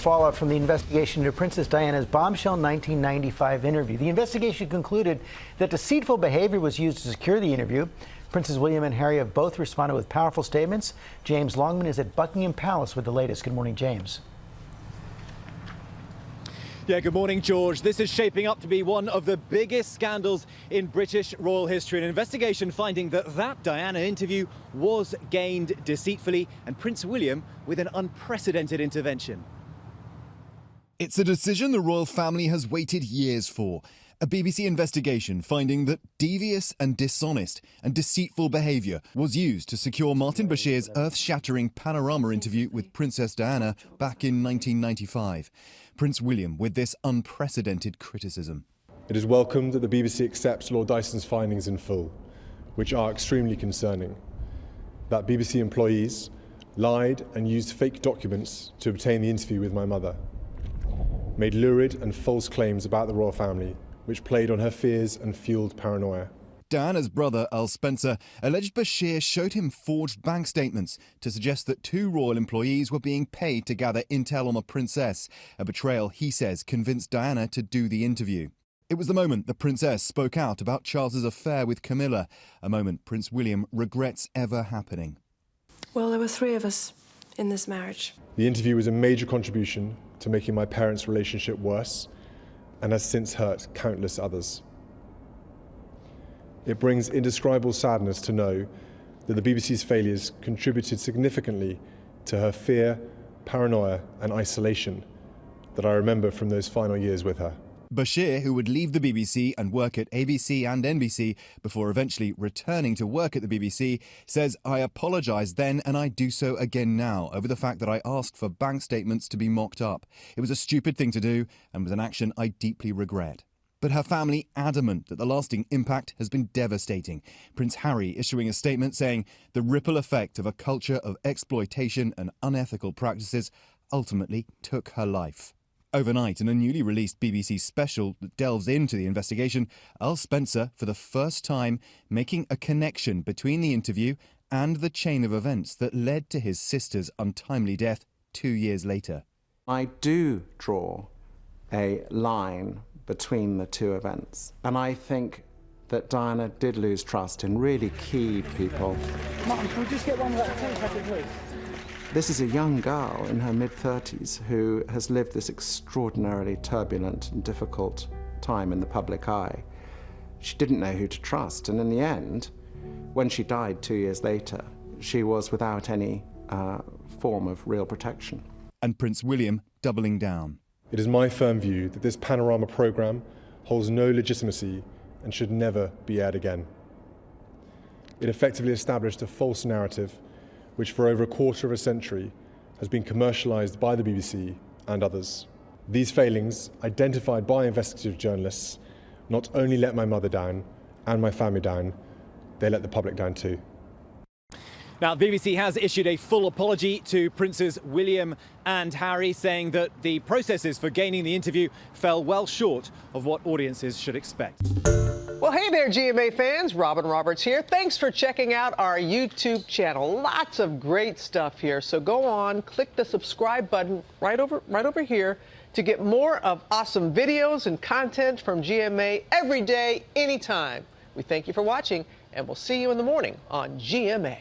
Fallout from the investigation into Princess Diana's bombshell 1995 interview. The investigation concluded that deceitful behavior was used to secure the interview. Princes William and Harry have both responded with powerful statements. James Longman is at Buckingham Palace with the latest. Good morning, James. Yeah, good morning, George. This is shaping up to be one of the biggest scandals in British royal history. An investigation finding that Diana interview was gained deceitfully, and Prince William with an unprecedented intervention. It's a decision the royal family has waited years for. A BBC investigation finding that devious and dishonest and deceitful behaviour was used to secure Martin Bashir's earth-shattering Panorama interview with Princess Diana back in 1995. Prince William with this unprecedented criticism. It is welcome that the BBC accepts Lord Dyson's findings in full, which are extremely concerning. That BBC employees lied and used fake documents to obtain the interview with my mother, made lurid and false claims about the royal family, which played on her fears and fueled paranoia. Diana's brother, Al Spencer, alleged Bashir showed him forged bank statements to suggest that two royal employees were being paid to gather intel on the princess, a betrayal he says convinced Diana to do the interview. It was the moment the princess spoke out about Charles's affair with Camilla, a moment Prince William regrets ever happening. Well, there were three of us in this marriage. The interview was a major contribution to making my parents' relationship worse, and has since hurt countless others. It brings indescribable sadness to know that the BBC's failures contributed significantly to her fear, paranoia and isolation that I remember from those final years with her. Bashir, who would leave the BBC and work at ABC and NBC before eventually returning to work at the BBC, says, "I apologise then and I do so again now over the fact that I asked for bank statements to be mocked up. It was a stupid thing to do and was an action I deeply regret." But her family adamant that the lasting impact has been devastating. Prince Harry issuing a statement saying the ripple effect of a culture of exploitation and unethical practices ultimately took her life. Overnight, in a newly released BBC special that delves into the investigation, Al Spencer, for the first time, making a connection between the interview and the chain of events that led to his sister's untimely death 2 years later. I do draw a line between the two events, and I think that Diana did lose trust in really key people. Martin, can we just get one of that tea packet, please? This is a young girl in her mid-30s who has lived this extraordinarily turbulent and difficult time in the public eye. She didn't know who to trust, and in the end, when she died 2 years later, she was without any form of real protection. And Prince William doubling down. It is my firm view that this Panorama programme holds no legitimacy and should never be aired again. It effectively established a false narrative which for over a quarter of a century has been commercialised by the BBC and others. These failings, identified by investigative journalists, not only let my mother down and my family down, they let the public down too. Now, the BBC has issued a full apology to Princes William and Harry, saying that the processes for gaining the interview fell well short of what audiences should expect. Well, hey there, GMA fans. Robin Roberts here. Thanks for checking out our YouTube channel. Lots of great stuff here. So go on, click the subscribe button right over here to get more of awesome videos and content from GMA every day, anytime. We thank you for watching, and we'll see you in the morning on GMA.